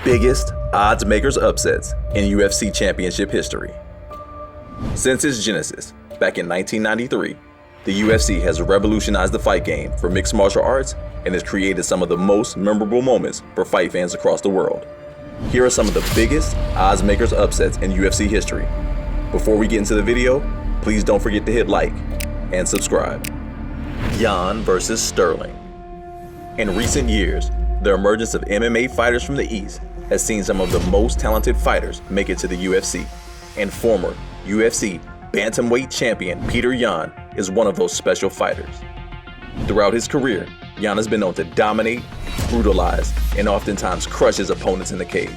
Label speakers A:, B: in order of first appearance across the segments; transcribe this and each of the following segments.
A: biggest odds makers upsets in UFC championship history. Since its genesis back in 1993, the UFC has revolutionized the fight game for mixed martial arts and has created some of the most memorable moments for fight fans across the world. Here are some of the biggest odds makers upsets in UFC history. Before we get into the video, please don't forget to hit like and subscribe. Jan versus Sterling. In recent years, the emergence of MMA fighters from the East has seen some of the most talented fighters make it to the UFC, and former UFC bantamweight champion Peter Yan is one of those special fighters. Throughout his career, Yan has been known to dominate, brutalize, and oftentimes crush his opponents in the cage.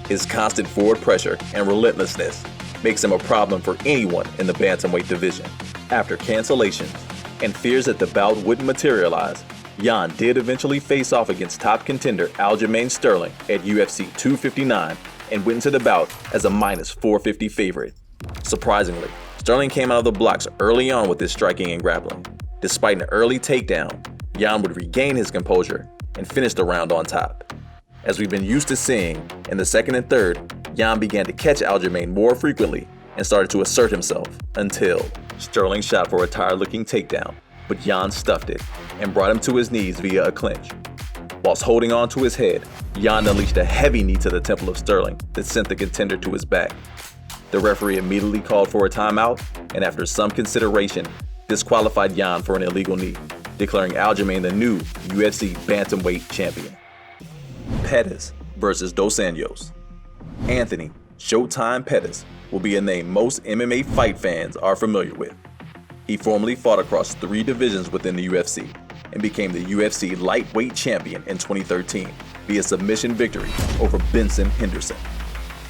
A: His constant forward pressure and relentlessness makes him a problem for anyone in the bantamweight division. After cancellations and fears that the bout wouldn't materialize, Yan did eventually face off against top contender Aljamain Sterling at UFC 259 and went into the bout as a -450 favorite. Surprisingly, Sterling came out of the blocks early on with his striking and grappling. Despite an early takedown, Yan would regain his composure and finish the round on top. As we've been used to seeing, in the second and third, Yan began to catch Aljamain more frequently and started to assert himself until Sterling shot for a tired-looking takedown, but Yan stuffed it and brought him to his knees via a clinch. Whilst holding on to his head, Yan unleashed a heavy knee to the temple of Sterling that sent the contender to his back. The referee immediately called for a timeout and after some consideration, disqualified Yan for an illegal knee, declaring Aljamain the new UFC bantamweight champion. Pettis versus Dos Anjos. Anthony Showtime Pettis will be a name most MMA fight fans are familiar with. He formerly fought across 3 divisions within the UFC and became the UFC lightweight champion in 2013 via submission victory over Benson Henderson.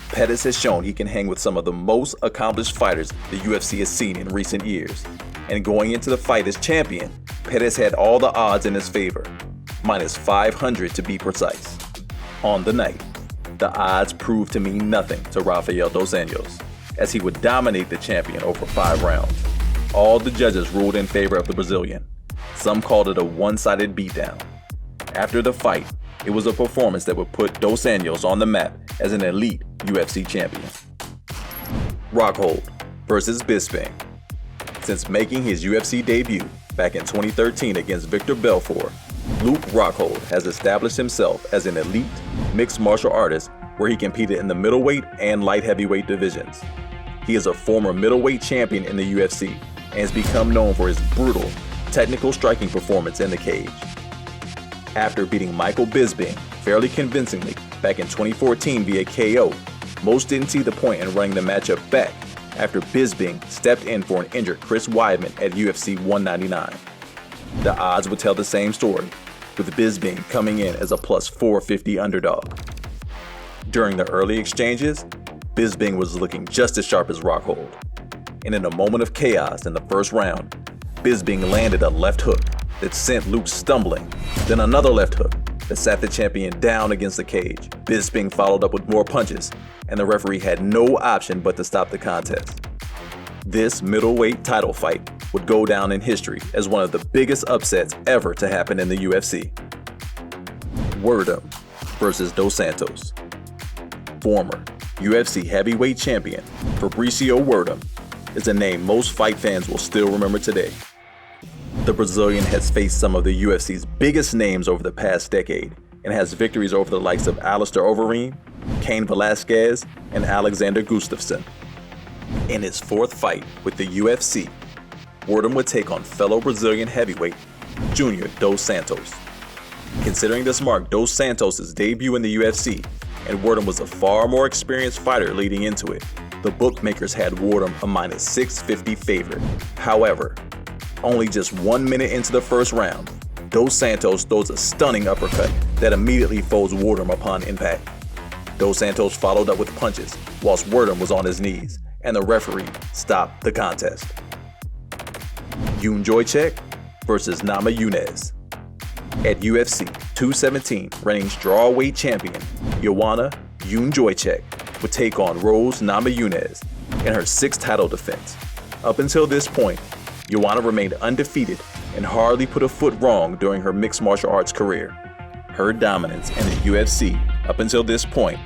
A: Pettis has shown he can hang with some of the most accomplished fighters the UFC has seen in recent years. And going into the fight as champion, Pettis had all the odds in his favor, -500 to be precise. On the night, the odds proved to mean nothing to Rafael Dos Anjos, as he would dominate the champion over 5 rounds. All the judges ruled in favor of the Brazilian. Some called it a one-sided beatdown. After the fight, it was a performance that would put Dos Anjos on the map as an elite UFC champion. Rockhold versus Bisping. Since making his UFC debut back in 2013 against Victor Belfort, Luke Rockhold has established himself as an elite mixed martial artist where he competed in the middleweight and light heavyweight divisions. He is a former middleweight champion in the UFC and has become known for his brutal, technical striking performance in the cage. After beating Michael Bisping fairly convincingly back in 2014 via KO, most didn't see the point in running the matchup back after Bisping stepped in for an injured Chris Weidman at UFC 199. The odds would tell the same story, with Bisping coming in as a +450 underdog. During the early exchanges, Bisping was looking just as sharp as Rockhold. And in a moment of chaos in the first round, Bisping landed a left hook that sent Luke stumbling, then another left hook that sat the champion down against the cage. Bisping followed up with more punches, and the referee had no option but to stop the contest. This middleweight title fight would go down in history as one of the biggest upsets ever to happen in the UFC. Werdum versus Dos Santos. Former UFC heavyweight champion Fabricio Werdum is a name most fight fans will still remember today. The Brazilian has faced some of the UFC's biggest names over the past decade and has victories over the likes of Alistair Overeem, Cain Velasquez, and Alexander Gustafsson. In his 4th fight with the UFC, Werdum would take on fellow Brazilian heavyweight Junior Dos Santos. Considering this marked Dos Santos' debut in the UFC, and Werdum was a far more experienced fighter leading into it, the bookmakers had Werdum a -650 favorite. However, only just 1 minute into the first round, Dos Santos throws a stunning uppercut that immediately folds Werdum upon impact. Dos Santos followed up with punches whilst Werdum was on his knees, and the referee stopped the contest. Yoon Joychek versus Nama Yunez. At UFC 217, reigning strawweight champion Joanna Yoon Joychek would take on Rose Namajunas in her 6th title defense. Up until this point, Joanna remained undefeated and hardly put a foot wrong during her mixed martial arts career. Her dominance in the UFC up until this point,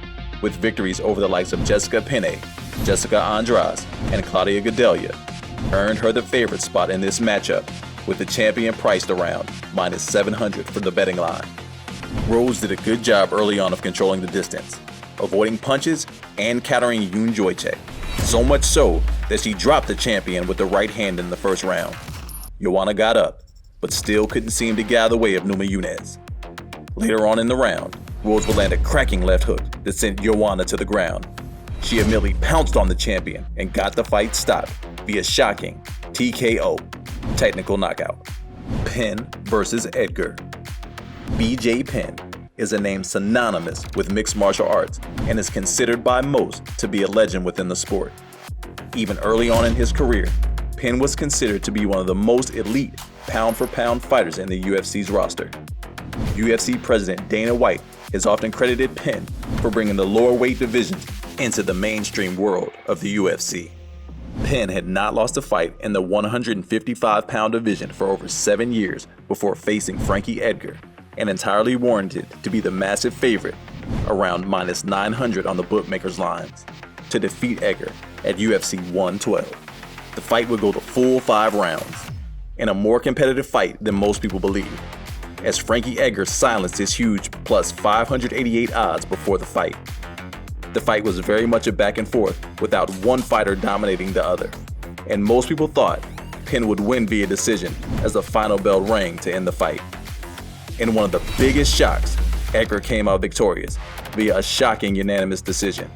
A: with victories over the likes of Jessica Penne, Jessica Andrade, and Claudia Gadelha, earned her the favorite spot in this matchup, with the champion priced around -700 for the betting line. Rose did a good job early on of controlling the distance, avoiding punches and countering Yoon Joy-Chae, so much so that she dropped the champion with the right hand in the first round. Joanna got up, but still couldn't seem to get out of the way of Numa Yunez. Later on in the round, Rose would land a cracking left hook that sent Joanna to the ground. She immediately pounced on the champion and got the fight stopped via shocking TKO, technical knockout. Penn versus Edgar. BJ Penn is a name synonymous with mixed martial arts and is considered by most to be a legend within the sport. Even early on in his career, Penn was considered to be one of the most elite pound-for-pound fighters in the UFC's roster. UFC President Dana White has often credited Penn for bringing the lower weight divisions into the mainstream world of the UFC. Penn had not lost a fight in the 155-pound division for over 7 years before facing Frankie Edgar, and entirely warranted to be the massive favorite, around -900 on the bookmakers' lines, to defeat Edgar at UFC 112. The fight would go the full 5 rounds, in a more competitive fight than most people believe, as Frankie Edgar silenced his huge plus 588 odds before the fight. The fight was very much a back and forth without one fighter dominating the other, and most people thought Penn would win via decision as the final bell rang to end the fight. In one of the biggest shocks, Edgar came out victorious via a shocking unanimous decision.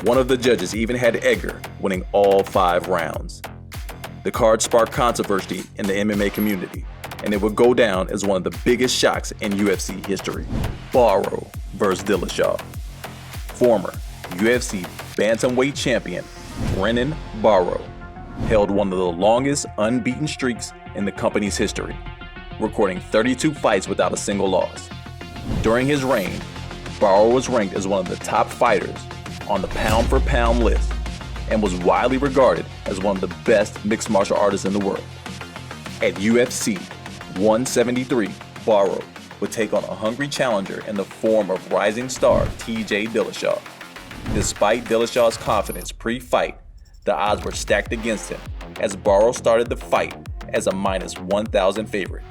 A: One of the judges even had Edgar winning all 5 rounds. The card sparked controversy in the MMA community, and it would go down as one of the biggest shocks in UFC history. Barrow vs. Dillashaw. Former UFC bantamweight champion Brennan Barrow held one of the longest unbeaten streaks in the company's history, recording 32 fights without a single loss. During his reign, Barrow was ranked as one of the top fighters on the pound-for-pound list and was widely regarded as one of the best mixed martial artists in the world. At UFC 173, Barrow would take on a hungry challenger in the form of rising star TJ Dillashaw. Despite Dillashaw's confidence pre-fight, the odds were stacked against him as Barrow started the fight as a -1,000 favorite.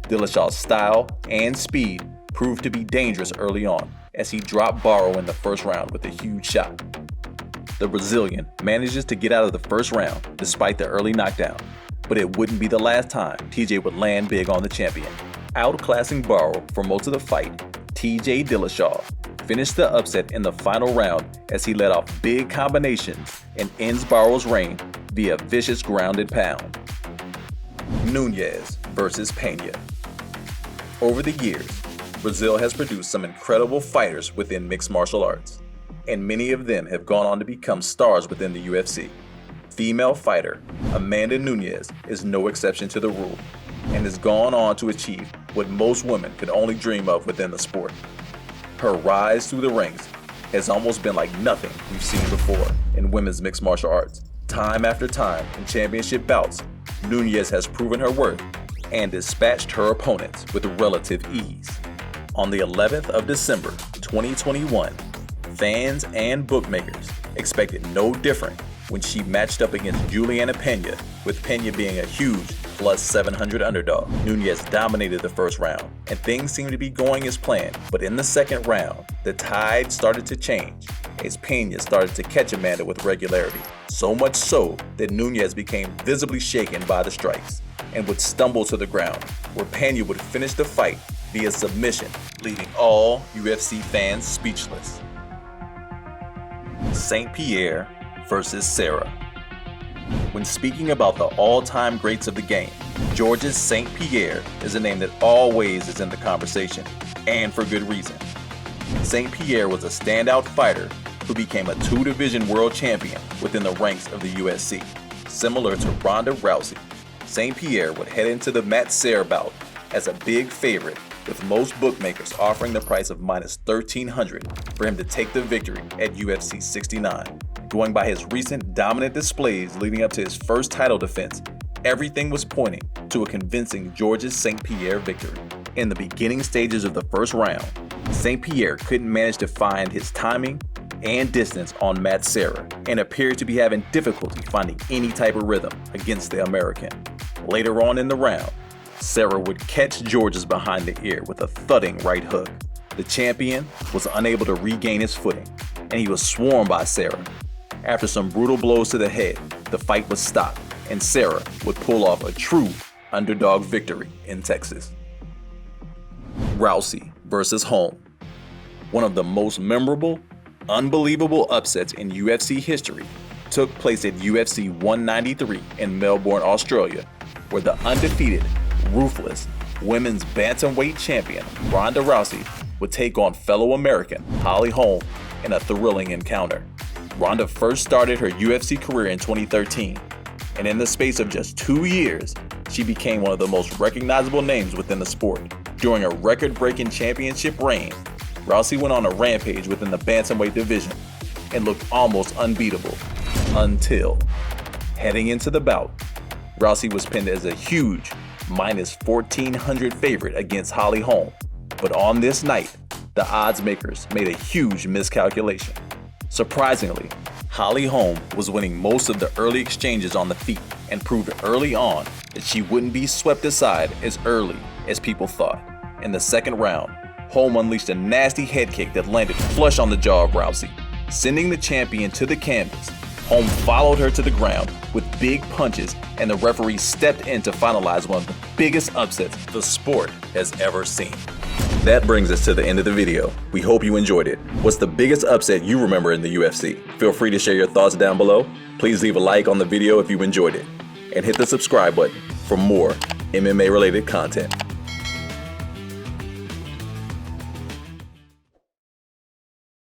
A: Dillashaw's style and speed proved to be dangerous early on as he dropped Barrow in the first round with a huge shot. The Brazilian manages to get out of the first round despite the early knockdown, but it wouldn't be the last time TJ would land big on the champion. Outclassing Barrow for most of the fight, TJ Dillashaw finished the upset in the final round as he let off big combinations and ends Barrow's reign via vicious ground and pound. Nunes versus Pena. Over the years, Brazil has produced some incredible fighters within mixed martial arts, and many of them have gone on to become stars within the UFC. Female fighter Amanda Nunes is no exception to the rule, and has gone on to achieve what most women could only dream of within the sport. Her rise through the ranks has almost been like nothing we've seen before in women's mixed martial arts. Time after time in championship bouts, Nunes has proven her worth and dispatched her opponents with relative ease. On the 11th of December 2021, fans and bookmakers expected no different when she matched up against Juliana Pena, with Pena being a huge plus 700 underdog. Nunes dominated the first round, and things seemed to be going as planned, but in the second round, the tide started to change as Pena started to catch Amanda with regularity, so much so that Nunes became visibly shaken by the strikes and would stumble to the ground, where Pena would finish the fight via submission, leaving all UFC fans speechless. St. Pierre versus Serra. When speaking about the all-time greats of the game, Georges St. Pierre is a name that always is in the conversation, and for good reason. St. Pierre was a standout fighter who became a 2-division world champion within the ranks of the UFC. Similar to Ronda Rousey, St. Pierre would head into the Matt Serra bout as a big favorite, with most bookmakers offering the price of -1,300 for him to take the victory at UFC 69. Going by his recent dominant displays leading up to his first title defense, everything was pointing to a convincing Georges St. Pierre victory. In the beginning stages of the first round, St. Pierre couldn't manage to find his timing and distance on mat Serra and appeared to be having difficulty finding any type of rhythm against the American. Later on in the round, Serra would catch Georges behind the ear with a thudding right hook. The champion was unable to regain his footing, and he was swarmed by Serra. After some brutal blows to the head, the fight was stopped, and Serra would pull off a true underdog victory in Texas. Rousey versus Holm. One of the most memorable, unbelievable upsets in UFC history took place at UFC 193 in Melbourne, Australia, where the undefeated, ruthless women's bantamweight champion Ronda Rousey would take on fellow American Holly Holm in a thrilling encounter. Ronda first started her UFC career in 2013, and in the space of just 2 years, she became one of the most recognizable names within the sport. During a record-breaking championship reign, Rousey went on a rampage within the bantamweight division and looked almost unbeatable until, heading into the bout, Rousey was pinned as a huge minus 1,400 favorite against Holly Holm. But on this night, the oddsmakers made a huge miscalculation. Surprisingly, Holly Holm was winning most of the early exchanges on the feet and proved early on that she wouldn't be swept aside as early as people thought. In the second round, Holm unleashed a nasty head kick that landed flush on the jaw of Rousey, sending the champion to the canvas. Holm followed her to the ground with big punches, and the referee stepped in to finalize one of the biggest upsets the sport has ever seen. That brings us to the end of the video. We hope you enjoyed it. What's the biggest upset you remember in the UFC? Feel free to share your thoughts down below. Please leave a like on the video if you enjoyed it, and hit the subscribe button for more MMA related content.